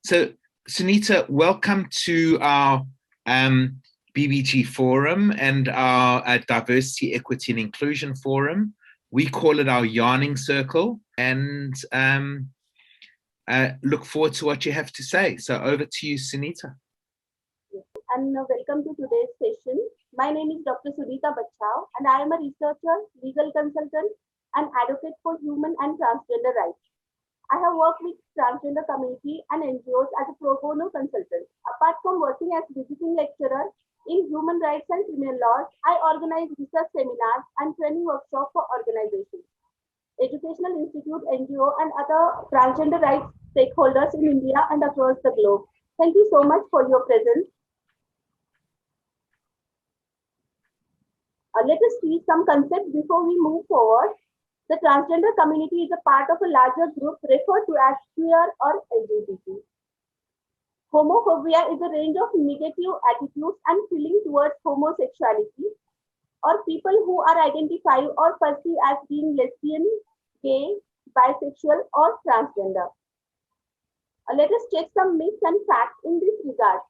So, Sunita, welcome to our BBG Forum and our Diversity, Equity and Inclusion Forum. We call it our Yarning Circle, and look forward to what you have to say. So over to you, Sunita. And welcome to today's session. My name is Dr. Sunita Bachao, and I am a researcher, legal consultant, and advocate for human and transgender rights. I have worked with transgender community and NGOs as a pro bono consultant. Apart from working as visiting lecturer in human rights and criminal laws, I organize research seminars and training workshops for organizations, educational institute, NGO, and other transgender rights stakeholders in India and across the globe. Thank you so much for your presence. Let us see some concepts before we move forward. The transgender community is a part of a larger group referred to as queer or LGBT. Homophobia is a range of negative attitudes and feelings towards homosexuality or people who are identified or perceived as being lesbian, gay, bisexual, or transgender. Let us check some myths and facts in this regard.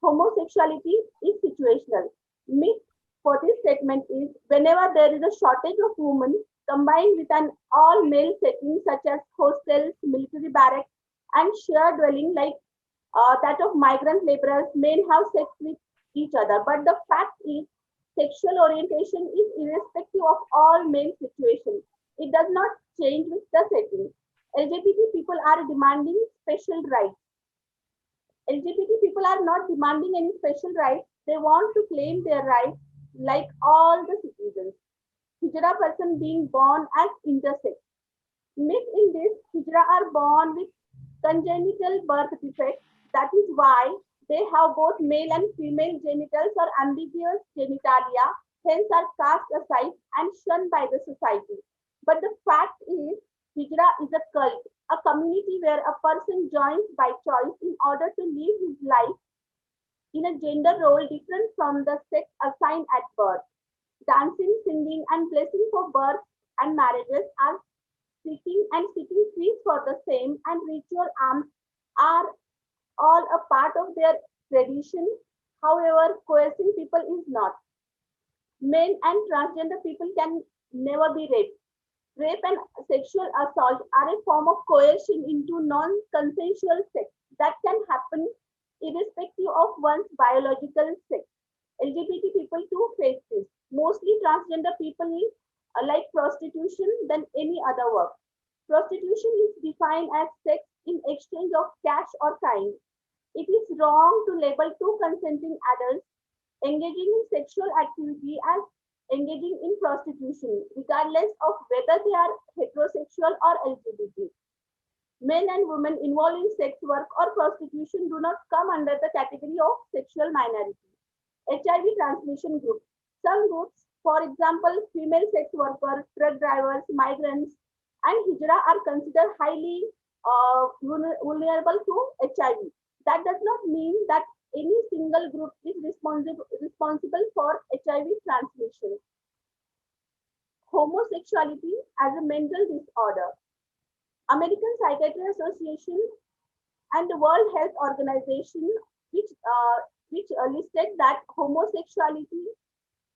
Homosexuality is situational. Myth for this statement is whenever there is a shortage of women combined with an all-male setting such as hostels, military barracks, and shared dwelling like that of migrant laborers, men have sex with each other. But the fact is, sexual orientation is irrespective of all male situation. It does not change with the setting. LGBT people are demanding special rights. LGBT people are not demanding any special rights. They want to claim their rights like all the citizens. Hijra person being born as intersex. Myth in this, Hijra are born with congenital birth defects. That is why they have both male and female genitals or ambiguous genitalia, hence are cast aside and shunned by the society. But the fact is, Hijra is a cult, a community where a person joins by choice in order to live his life in a gender role different from the sex assigned at birth. Dancing, singing, and blessing for birth and marriages are seeking fees for the same, and ritual arms are all a part of their tradition. However, coercing people is not. Men and transgender people can never be raped. Rape and sexual assault are a form of coercion into non-consensual sex that can happen irrespective of one's biological sex. LGBT people too face this. Mostly transgender people like prostitution than any other work. Prostitution is defined as sex in exchange of cash or kind. It is wrong to label two consenting adults engaging in sexual activity as engaging in prostitution, regardless of whether they are heterosexual or LGBT. Men and women involved in sex work or prostitution do not come under the category of sexual minority. HIV transmission groups. Some groups, for example, female sex workers, truck drivers, migrants, and Hijra are considered highly vulnerable to HIV. That does not mean that any single group is responsible for HIV transmission. Homosexuality as a mental disorder. American Psychiatry Association and the World Health Organization, which listed that homosexuality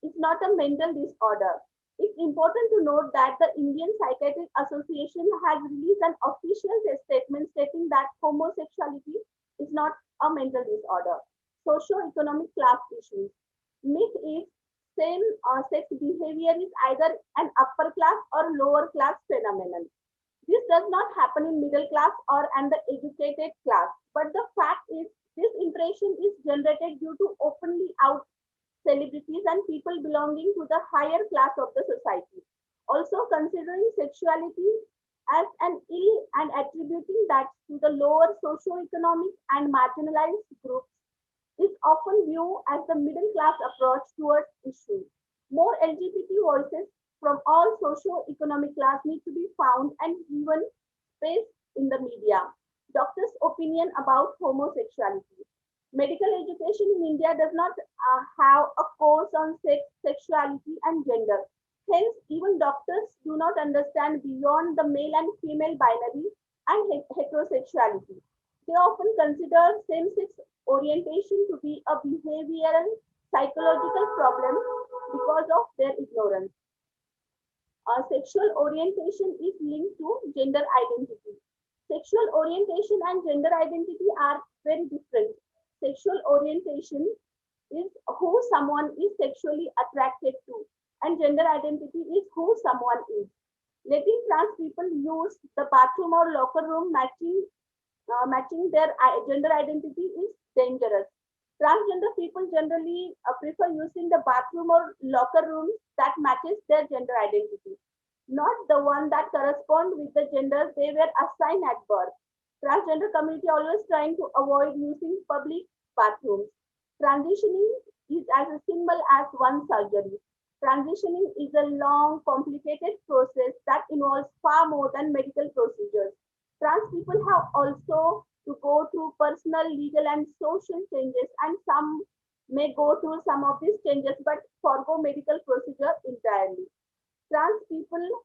is not a mental disorder. It's important to note that the Indian Psychiatric Association has released an official statement stating that homosexuality is not a mental disorder. Socio-economic class issues. Myth is same-sex behavior is either an upper class or lower class phenomenon. This does not happen in middle class or and the educated class. But the fact is, this impression is generated due to openly out celebrities and people belonging to the higher class of the society. Also considering sexuality as an ill and attributing that to the lower socio-economic and marginalized groups is often viewed as the middle class approach towards issues. More LGBT voices from all socio-economic class need to be found and given space in the media. Doctors' opinion about homosexuality. Medical education in India does not have a course on sex, sexuality, and gender. Hence, even doctors do not understand beyond the male and female binary and heterosexuality. They often consider same-sex orientation to be a behavioral psychological problem because of their ignorance. Sexual orientation is linked to gender identity. Sexual orientation and gender identity are very different. Sexual orientation is who someone is sexually attracted to, and gender identity is who someone is. Letting trans people use the bathroom or locker room matching their gender identity is dangerous. Transgender people generally prefer using the bathroom or locker rooms that matches their gender identity, not the one that correspond with the gender they were assigned at birth. Transgender community always trying to avoid using public bathrooms. Transitioning is as simple as one surgery. Transitioning is a long, complicated process that involves far more than medical procedures. Trans people have also to go through personal, legal, and social changes, and some may go through some of these changes but forego medical procedure entirely. Trans people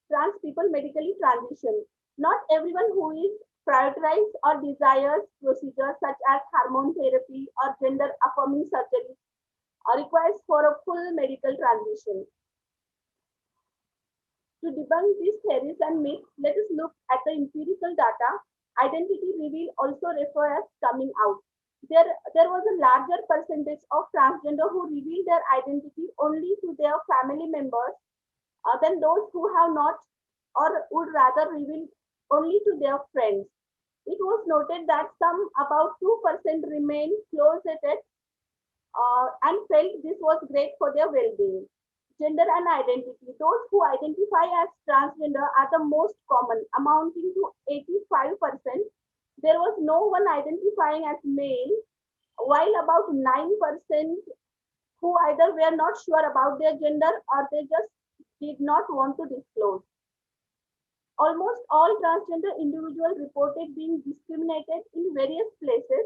trans people medically transition. Not everyone who is prioritized or desires procedures such as hormone therapy or gender affirming surgery requires for a full medical transition. To debunk these theories and myths, let us look at the empirical data. Identity reveal also refer as coming out. There was a larger percentage of transgender who reveal their identity only to their family members than those who have not or would rather reveal only to their friends. It was noted that some about 2% remain closeted and felt this was great for their well-being. Gender and identity. Those who identify as transgender are the most common, amounting to 85%. There was no one identifying as male, while about 9% who either were not sure about their gender or they just did not want to disclose. Almost all transgender individuals reported being discriminated in various places,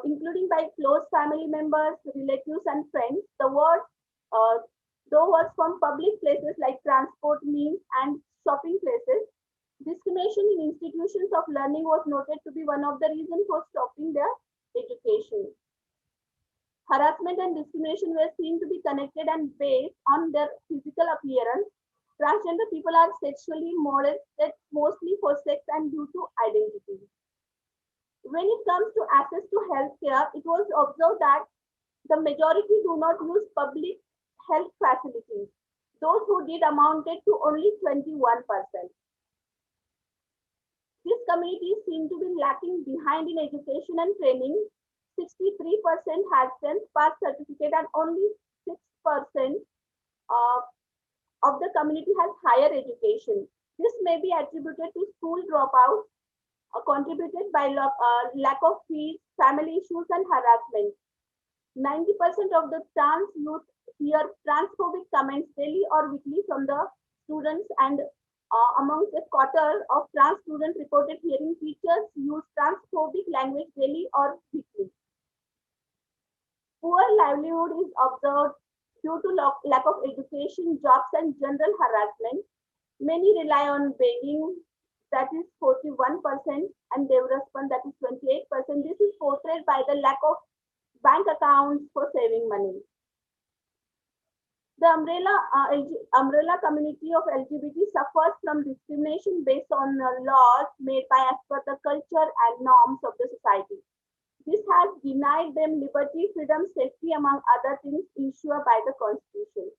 including by close family members, relatives, and friends. The word, uh, though, was from public places like transport means and shopping places. Discrimination in institutions of learning was noted to be one of the reasons for stopping their education. Harassment and discrimination were seen to be connected and based on their physical appearance. Transgender people are sexually molested mostly for sex and due to identity. When it comes to access to healthcare, it was observed that the majority do not use public health facilities. Those who did amounted to only 21%. These communities seem to be lacking behind in education and training. 63% had SENS pass certificate and only 6% uh, of the community has higher education. This may be attributed to school dropouts contributed by lack of fees, family issues, and harassment. 90% of the trans youth hear transphobic comments daily or weekly from the students, and amongst a quarter of trans students reported hearing teachers use transphobic language daily or weekly. Poor livelihood is observed due to lack of education, jobs, and general harassment. Many rely on begging, that is 41%, and Devraspan, that is 28%. This is portrayed by the lack of bank accounts for saving money. The umbrella community of LGBT suffers from discrimination based on laws made by as per the culture and norms of the society. This has denied them liberty, freedom, safety, among other things ensured by the Constitution.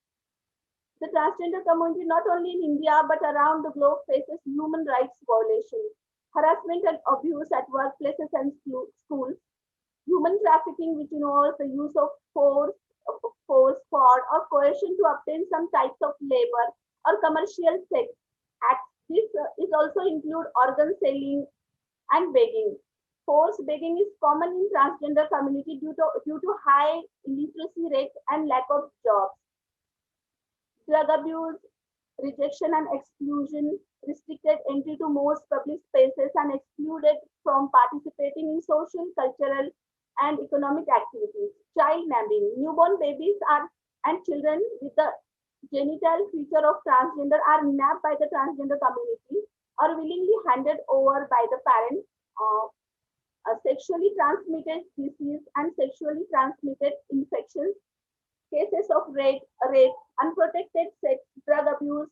The transgender community, not only in India but around the globe, faces human rights violations, harassment and abuse at workplaces and schools, human trafficking, which involves the use of force, fraud, or coercion to obtain some types of labor or commercial sex acts. This is also include organ selling and begging. Forced begging is common in transgender community due to high illiteracy rates and lack of jobs. Drug abuse, rejection and exclusion, restricted entry to most public spaces, and excluded from participating in social, cultural, and economic activities. Child nabbing. Newborn babies and children with the genital feature of transgender are nabbed by the transgender community. or willingly handed over by the parent, sexually transmitted disease and sexually transmitted infections, cases of rape, unprotected sex, drug abuse,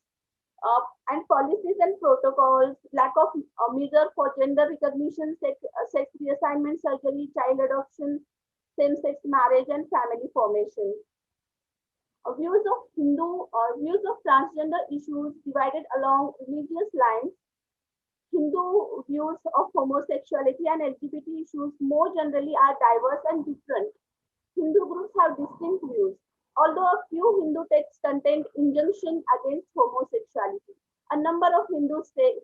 and policies and protocols, lack of measure for gender recognition, sex reassignment surgery, child adoption, same-sex marriage, and family formation. Views of transgender issues divided along religious lines. Hindu views of homosexuality and LGBT issues more generally are diverse and different. Hindu groups have distinct views. Although a few Hindu texts contain injunctions against homosexuality, a number of Hindu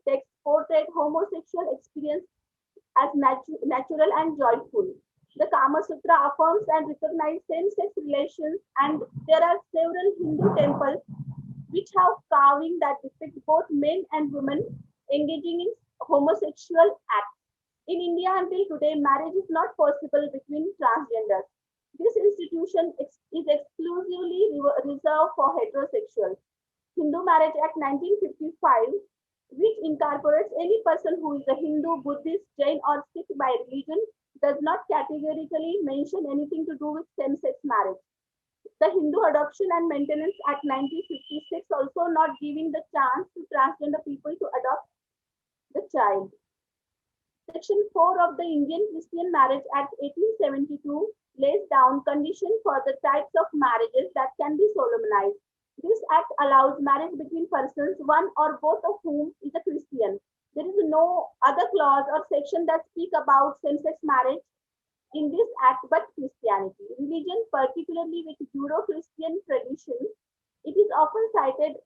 texts portray homosexual experience as natural and joyful. The Kama Sutra affirms and recognizes same-sex relations, and there are several Hindu temples which have carving that depict both men and women engaging in homosexual acts. In India, until today, marriage is not possible between transgenders. This institution is exclusively reserved for heterosexuals. Hindu Marriage Act 1955, which incorporates any person who is a Hindu, Buddhist, Jain, or Sikh by religion, does not categorically mention anything to do with same-sex marriage. The Hindu Adoption and Maintenance Act 1956 also not giving the chance to transgender people to adopt the child. Section 4 of the Indian Christian Marriage Act 1872 lays down conditions for the types of marriages that can be solemnized. This act allows marriage between persons, one or both of whom is a Christian. There is no other clause or section that speak about same-sex marriage in this act but Christianity. Religion, particularly with Judeo-Christian tradition, it is often cited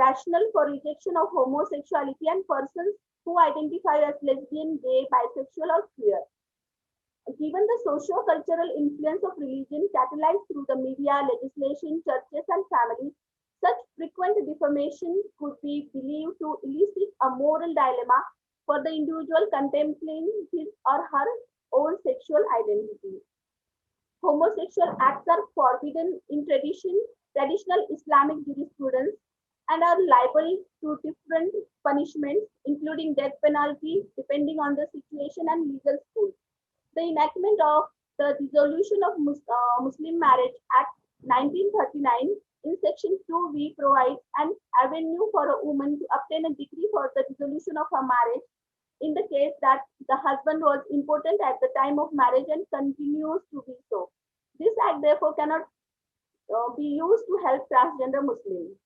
rational for rejection of homosexuality and persons who identify as lesbian, gay, bisexual, or queer. Given the socio-cultural influence of religion catalyzed through the media, legislation, churches, and families, such frequent defamation could be believed to elicit a moral dilemma for the individual contemplating his or her own sexual identity. Homosexual acts are forbidden in traditional Islamic jurisprudence, and are liable to different punishments, including death penalty, depending on the situation and legal school. The enactment of the Dissolution of Muslim Marriage Act 1939 in Section 2V provides an avenue for a woman to obtain a decree for the dissolution of her marriage in the case that the husband was impotent at the time of marriage and continues to be so. This act therefore cannot be used to help transgender Muslims.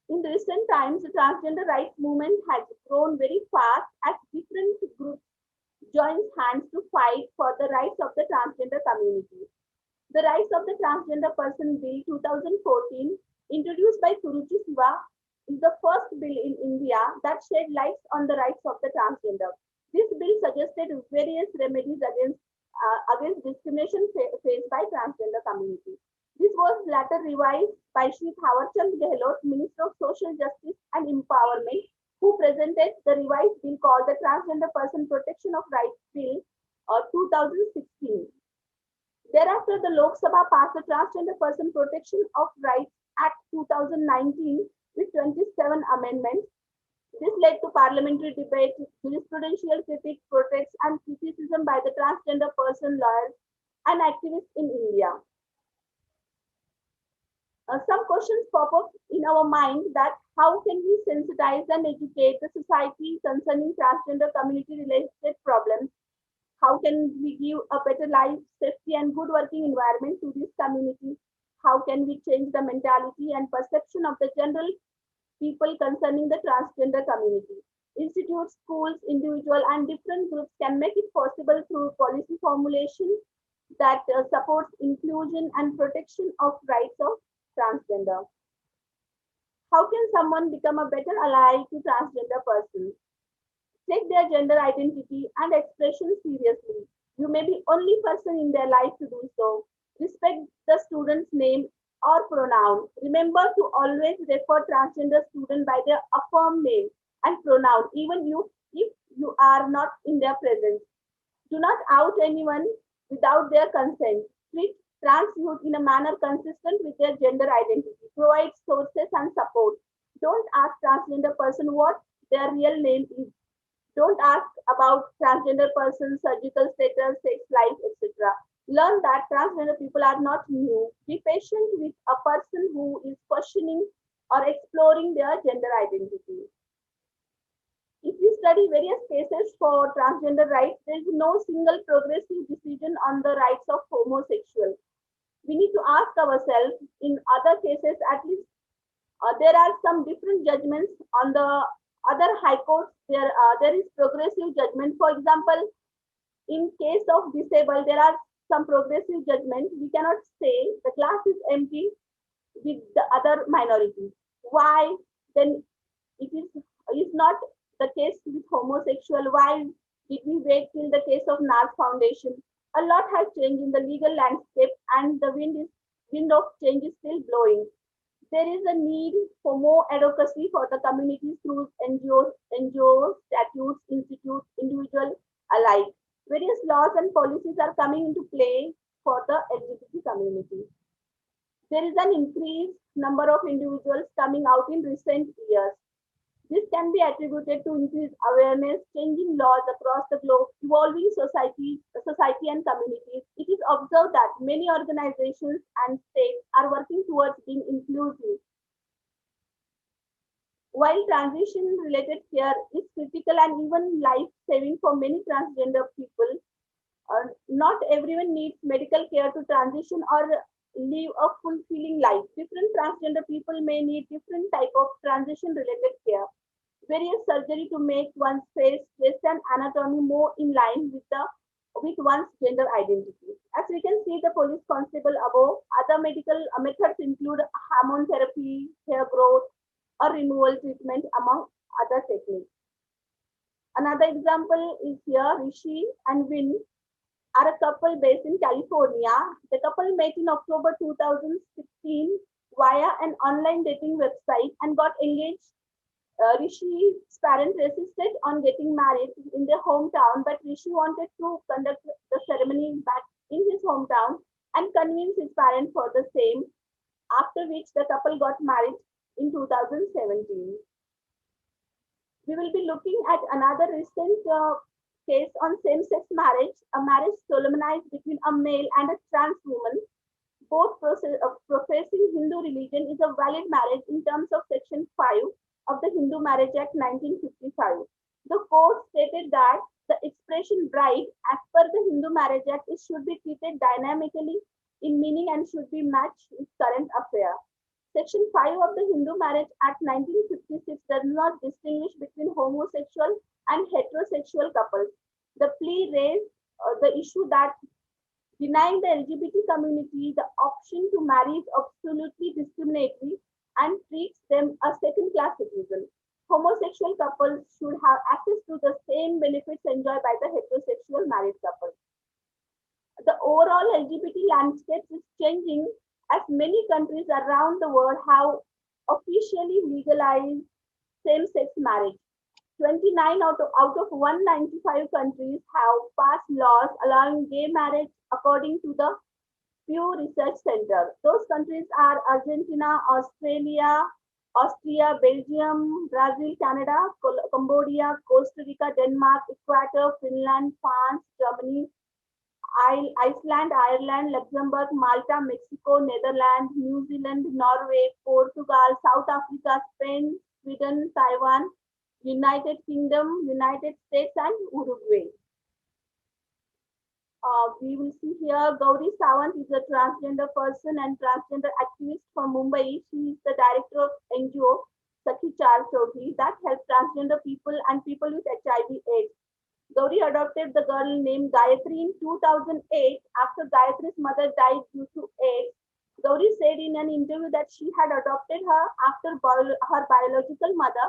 In recent times, the transgender rights movement has grown very fast as different groups join hands to fight for the rights of the transgender community. The Rights of the Transgender Person Bill 2014, introduced by Suruchi Siva, is the first bill in India that shed light on the rights of the transgender. This bill suggested various remedies against discrimination faced by transgender community. This was later revised by Shri Thawarchand Gehlot, Minister of Social Justice and Empowerment, who presented the revised bill called the Transgender Person Protection of Rights Bill 2016. Thereafter, the Lok Sabha passed the Transgender Person Protection of Rights Act 2019 with 27 amendments. This led to parliamentary debate, jurisprudential critique, protests, and criticism by the transgender person lawyers and activists in India. Some questions pop up in our mind that how can we sensitize and educate the society concerning transgender community related problems? How can we give a better life, safety, and good working environment to this community? How can we change the mentality and perception of the general people concerning the transgender community? Institutes, schools, individual, and different groups can make it possible through policy formulation that supports inclusion and protection of rights of transgender. How can someone become a better ally to transgender persons? Take their gender identity and expression seriously. You may be only person in their life to do so. Respect the student's name or pronoun. Remember to always refer transgender student by their affirmed name and pronoun, even if you are not in their presence. Do not out anyone without their consent. Treat trans youth in a manner consistent with their gender identity. Provide sources and support. Don't ask transgender person what their real name is. Don't ask about transgender persons, surgical status, sex life, etc. Learn that transgender people are not new. Be patient with a person who is questioning or exploring their gender identity. If we study various cases for transgender rights, there is no single progressive decision on the rights of homosexuals. We need to ask ourselves, in other cases, at least there are some different judgments on the other high courts. There is progressive judgment. For example, in case of disabled, there are some progressive judgments. We cannot say the class is empty with the other minorities. Why? Then it is not the case with homosexual. Why did we wait till the case of NAS Foundation? A lot has changed in the legal landscape, and the wind of change is still blowing. There is a need for more advocacy for the communities through NGOs, statutes, institutes, individual alike. Various laws and policies are coming into play for the LGBT community. There is an increased number of individuals coming out in recent years. This can be attributed to increased awareness, changing laws across the globe, evolving society and communities. It is observed that many organizations and states are working towards being inclusive. While transition-related care is critical and even life-saving for many transgender people, not everyone needs medical care to transition or live a fulfilling life. Different transgender people may need different type of transition-related care. Various surgery to make one's face, chest, and anatomy more in line with one's gender identity. As we can see, the police constable above, other medical methods include hormone therapy, hair growth, or removal treatment, among other techniques. Another example is here, Rishi and Win are a couple based in California. The couple met in October 2016 via an online dating website and got engaged. Rishi's parents insisted on getting married in their hometown, but Rishi wanted to conduct the ceremony back in his hometown and convince his parents for the same, after which the couple got married in 2017. We will be looking at another recent case on same-sex marriage, a marriage solemnized between a male and a trans woman. Both professing Hindu religion is a valid marriage in terms of Section 5 of the Hindu Marriage Act 1955. The court stated that the expression bride, as per the Hindu Marriage Act, it should be treated dynamically in meaning and should be matched with current affair. Section 5 of the Hindu Marriage Act 1956 does not distinguish between homosexual and heterosexual couples. The plea raised the issue that denying the LGBT community the option to marry is absolutely discriminatory and treats them as second-class citizens. Homosexual couples should have access to the same benefits enjoyed by the heterosexual married couple. The overall LGBT landscape is changing as many countries around the world have officially legalized same-sex marriage. 29 out of 195 countries have passed laws allowing gay marriage according to the Pew Research Center. Those countries are Argentina, Australia, Austria, Belgium, Brazil, Canada, Cambodia, Costa Rica, Denmark, Ecuador, Finland, France, Germany, Iceland, Ireland, Luxembourg, Malta, Mexico, Netherlands, New Zealand, Norway, Portugal, South Africa, Spain, Sweden, Taiwan, United Kingdom, United States, and Uruguay. We will see here Gauri Sawant is a transgender person and transgender activist from Mumbai. She is the director of NGO Sakhi Char Chaudhary that helps transgender people and people with HIV/AIDS. Gauri adopted the girl named Gayatri in 2008 after Gayatri's mother died due to AIDS. Gauri said in an interview that she had adopted her after her biological mother,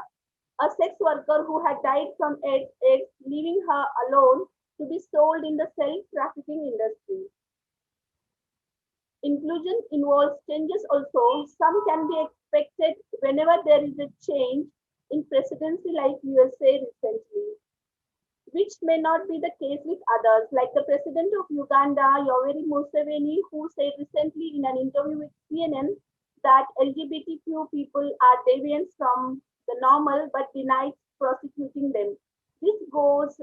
a sex worker who had died from AIDS, leaving her alone to be sold in the self-trafficking industry. Inclusion involves changes also. Some can be expected whenever there is a change in presidency like USA recently, which may not be the case with others, like the president of Uganda, Yoweri Museveni, who said recently in an interview with CNN that LGBTQ people are deviants from the normal but denied prosecuting them. This goes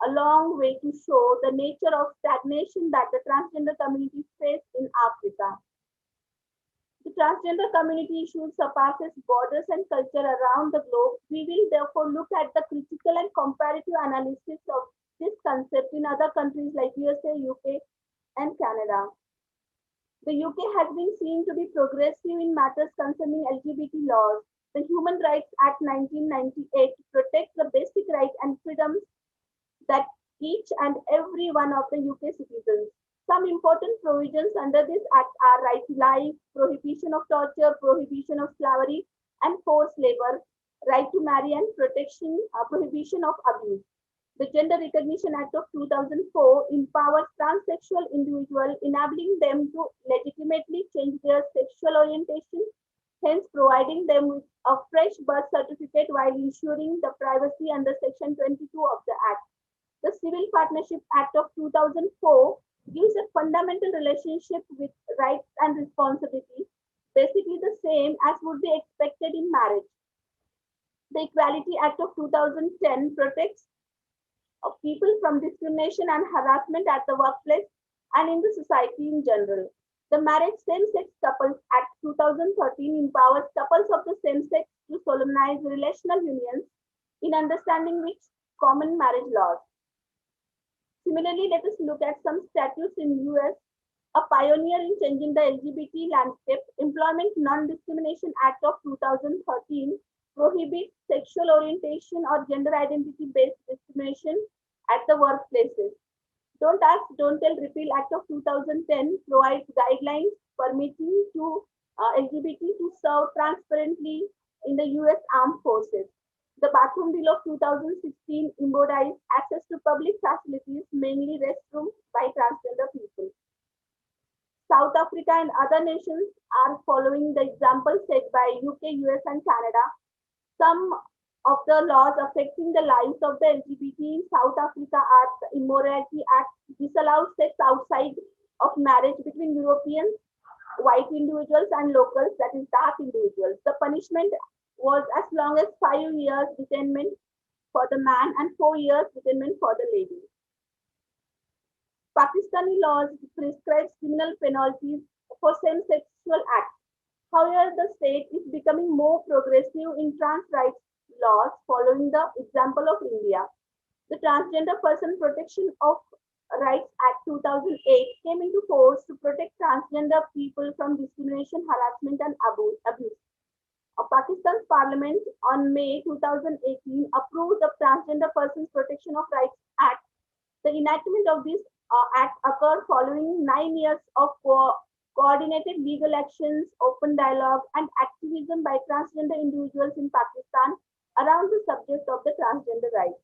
a long way to show the nature of stagnation that the transgender community face in Africa. The transgender community issue surpasses borders and culture around the globe. We will therefore look at the critical and comparative analysis of this concept in other countries like USA, UK, and Canada. The UK has been seen to be progressive in matters concerning LGBT laws. The Human Rights Act 1998 protects the basic rights and freedoms that each and every one of the UK citizens. Some important provisions under this act are right to life, prohibition of torture, prohibition of slavery and forced labor, right to marry and prohibition of abuse. The Gender Recognition Act of 2004 empowers transsexual individuals, enabling them to legitimately change their sexual orientation, hence providing them with a fresh birth certificate while ensuring the privacy under Section 22 of the Act. The Civil Partnership Act of 2004 gives a fundamental relationship with rights and responsibilities, basically the same as would be expected in marriage. The Equality Act of 2010 protects people from discrimination and harassment at the workplace and in the society in general. The Marriage Same-Sex Couples Act 2013 empowers couples of the same sex to solemnize relational unions in understanding which common marriage laws. Similarly, let us look at some statutes in US. A pioneer in changing the LGBT landscape, Employment Non-Discrimination Act of 2013 prohibits sexual orientation or gender identity-based discrimination at the workplaces. Don't Ask, Don't Tell Repeal Act of 2010 provides guidelines permitting to LGBT to serve transparently in the US Armed Forces. The Bathroom Bill of 2016 embodies access to public facilities, mainly restrooms, by transgender people. South Africa and other nations are following the example set by UK, US, and Canada. Some of the laws affecting the lives of the LGBT in South Africa are the Immorality Act, disallows sex outside of marriage between Europeans, white individuals, and locals, that is, dark individuals. The punishment was as long as 5 years detainment for the man and 4 years detainment for the lady. Pakistani laws prescribe criminal penalties for same-sexual acts. However, the state is becoming more progressive in trans rights laws following the example of India. The Transgender Person Protection of Rights Act 2008 came into force to protect transgender people from discrimination, harassment, and abuse. Pakistan's parliament on May 2018 approved the Transgender Persons Protection of Rights Act. The enactment of this act occurred following 9 years of coordinated legal actions, open dialogue, and activism by transgender individuals in Pakistan around the subject of the transgender rights.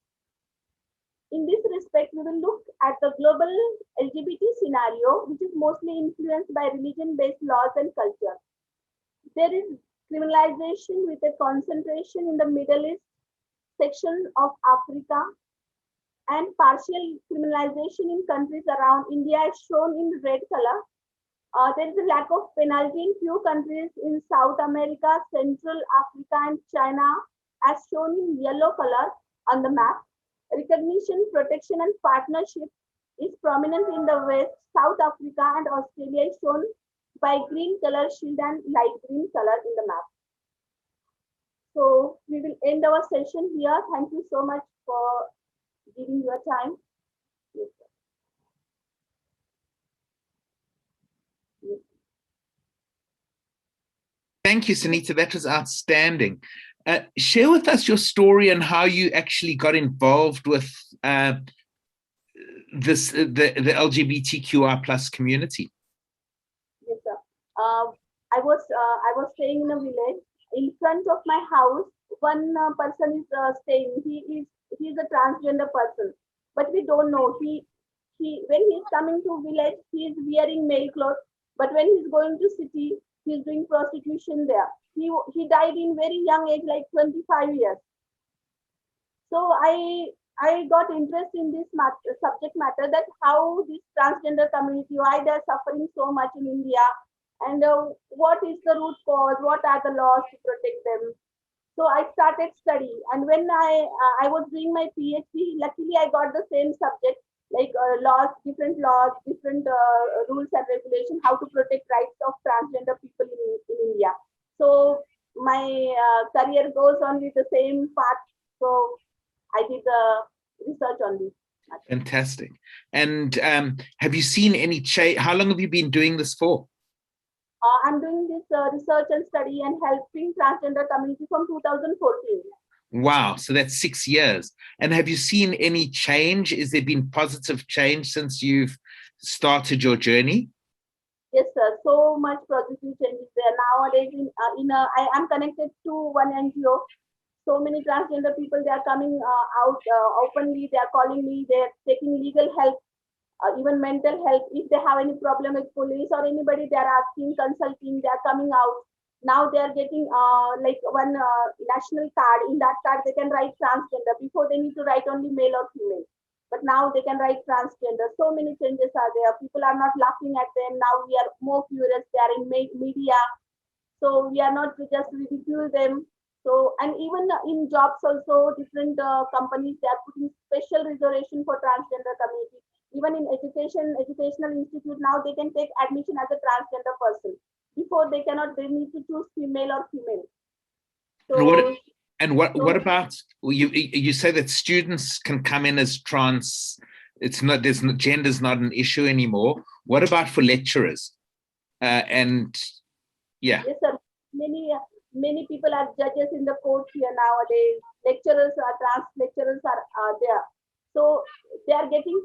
In this respect, we will look at the global LGBT scenario, which is mostly influenced by religion-based laws and culture. There is criminalization with a concentration in the Middle East section of Africa and partial criminalization in countries around India is shown in red color. There is a lack of penalty in few countries in South America, Central Africa, and China, as shown in yellow color on the map. Recognition, protection, and partnership is prominent in the West. South Africa and Australia is shown by green color shield and light green color in the map. So we will end our session here. Thank you so much for giving your time. Yes, Thank you, Sunita. That was outstanding. Share with us your story and how you actually got involved with the LGBTQI plus community. Yes, sir. I was staying in a village. In front of my house, one person is staying. He is a transgender person, but we don't know. He when he's coming to village, he is wearing male clothes, but when he's going to city, he's doing prostitution there. He died in very young age, like 25 years. So I got interest in this subject matter, that how this transgender community, why they're suffering so much in India, and what is the root cause, what are the laws to protect them. So I started study, and when I was doing my PhD, luckily I got the same subject, like laws, different rules and regulations, how to protect rights of transgender people in India. So my career goes on with the same path. So I did the research on this. Fantastic. And have you seen any change? How long have you been doing this for? I'm doing this research and study and helping transgender community from 2014. Wow, so that's 6 years. And have you seen any change? Is there been positive change since you've started your journey? Yes, sir. So much positive changes there nowadays. I am connected to one NGO. So many transgender people, they are coming out openly. They are calling me. They are taking legal help, even mental health. If they have any problem with police or anybody, they are asking, consulting. They are coming out. Now they are getting like one national card. In that card, they can write transgender. Before they need to write only male or female. But now they can write transgender. So many changes are there. People are not laughing at them. Now we are more curious. They are in media. So we are not to just ridicule them. So, and even in jobs also, different companies, they are putting special reservation for transgender community. Even in educational institute, now they can take admission as a transgender person. Before they cannot, they need to choose female or female. And what So, what about you say that students can come in as trans? It's not, there's no, gender's not an issue anymore. What about for lecturers? And yeah. yes, sir. Many people are judges in the courts here nowadays. Trans lecturers are there. So they are getting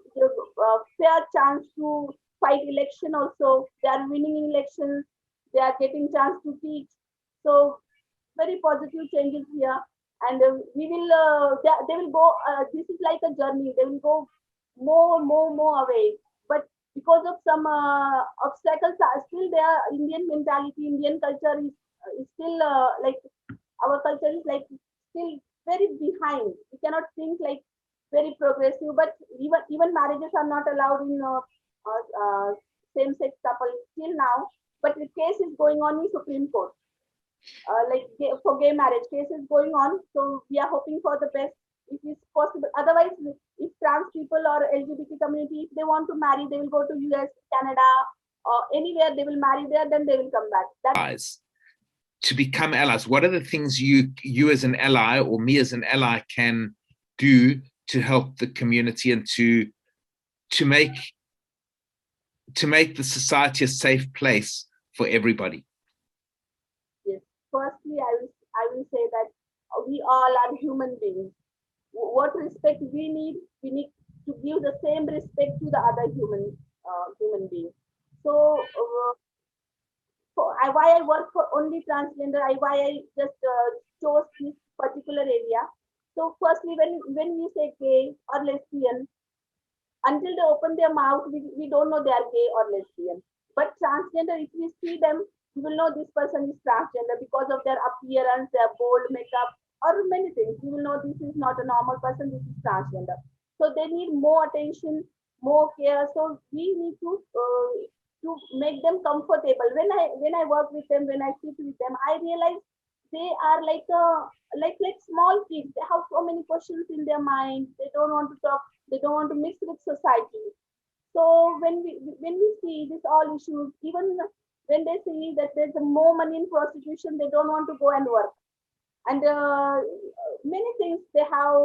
fair chance to fight election also. They are winning in elections. They are getting chance to teach. So very positive changes here. And we will, they will go, this is like a journey. They will go more away. But because of some obstacles are still there, Indian mentality, Indian culture is still like, our culture is like still very behind. We cannot think like very progressive, but even marriages are not allowed in same-sex couples still now. But the case is going on in Supreme Court, for gay marriage case is going on. So we are hoping for the best if it's possible. Otherwise, if trans people or LGBT community, if they want to marry, they will go to US, Canada, or anywhere they will marry there, then they will come back. That's to become allies. What are the things you as an ally or me as an ally can do to help the community and to make the society a safe place for everybody? Yes. Firstly, I will say that we all are human beings. What respect we need to give the same respect to the other human being. So why I work for only transgender, why I just chose this particular area. So firstly, when we say gay or lesbian, until they open their mouth, we don't know they are gay or lesbian. But transgender, if we see them, we will know this person is transgender because of their appearance, their bold makeup, or many things. We will know this is not a normal person, this is transgender. So they need more attention, more care. So we need to make them comfortable. When I work with them, when I sit with them, I realize they are like small kids. They have so many questions in their mind. They don't want to talk. They don't want to mix with society. So when we see these all issues, even when they see that there's more money in prostitution, they don't want to go and work. And many things they have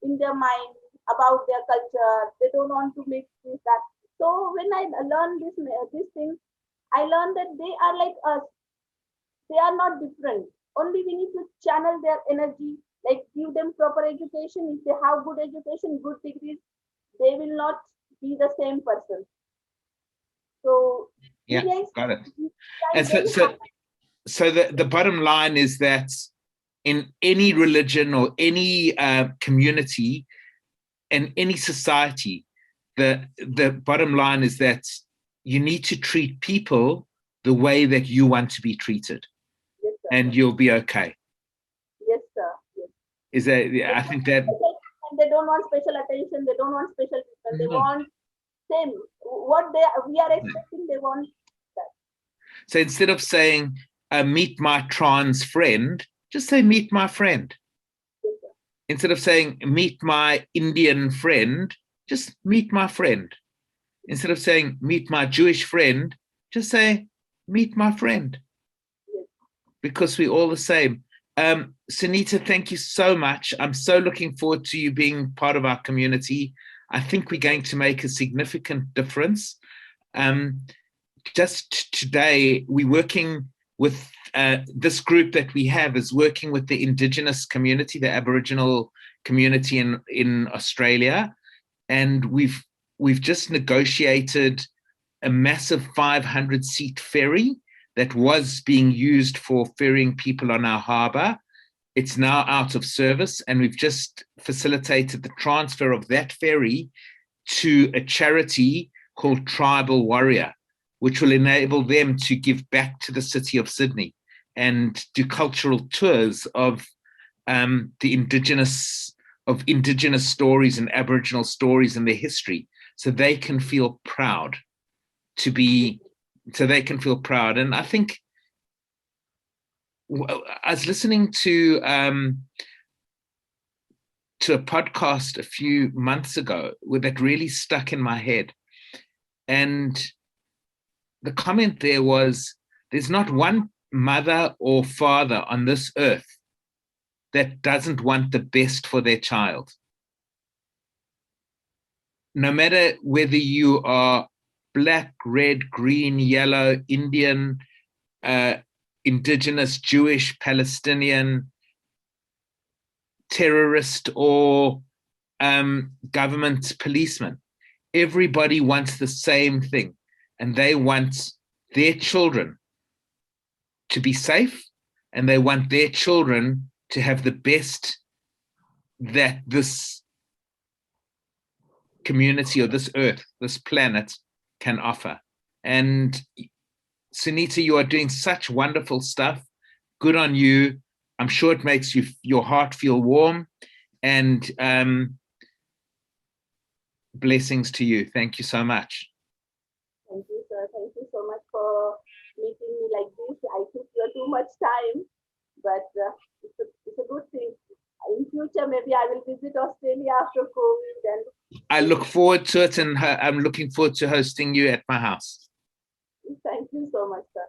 in their mind about their culture. They don't want to mix this that. So when I learned these things, I learned that they are like us. They are not different. Only we need to channel their energy, like give them proper education. If they have good education, good degrees, they will not be the same person. So yeah, got it. And so the bottom line is that in any religion or any community and any society, the bottom line is that you need to treat people the way that you want to be treated. Yes, and you'll be okay. Yes, sir. Yes. Is that? Yeah, I think that. And they don't want special attention. They don't want special treatment. They want same. What we are expecting, they want that. So instead of saying, meet my trans friend, just say, meet my friend. Yes, sir. Instead of saying, meet my Indian friend, just meet my friend. Instead of saying, meet my Jewish friend, just say, meet my friend. Yes. Because we're all the same. Sunita, thank you so much. I'm so looking forward to you being part of our community. I think we're going to make a significant difference. Just today, we're working with this group that we have is working with the Indigenous community, the Aboriginal community in Australia, and we've just negotiated a massive 500-seat ferry that was being used for ferrying people on our harbour. It's now out of service, and we've just facilitated the transfer of that ferry to a charity called Tribal Warrior, which will enable them to give back to the city of Sydney and do cultural tours of the indigenous stories and Aboriginal stories and their history, so they can feel proud And I think I was listening to a podcast a few months ago that really stuck in my head. And the comment there was, there's not one mother or father on this earth that doesn't want the best for their child. No matter whether you are black, red, green, yellow, Indian, indigenous, Jewish, Palestinian, terrorist, or government policeman, everybody wants the same thing, and they want their children to be safe, and they want their children to have the best that this community or this earth, this planet can offer. And Sunita, you are doing such wonderful stuff. Good on you. I'm sure it makes your heart feel warm, and blessings to you. Thank you so much. Thank you, sir. Thank you so much for meeting me like this. I took your too much time, but it's a good thing. In future, maybe I will visit Australia after COVID. And I look forward to it, and I'm looking forward to hosting you at my house. thank you so much, sir.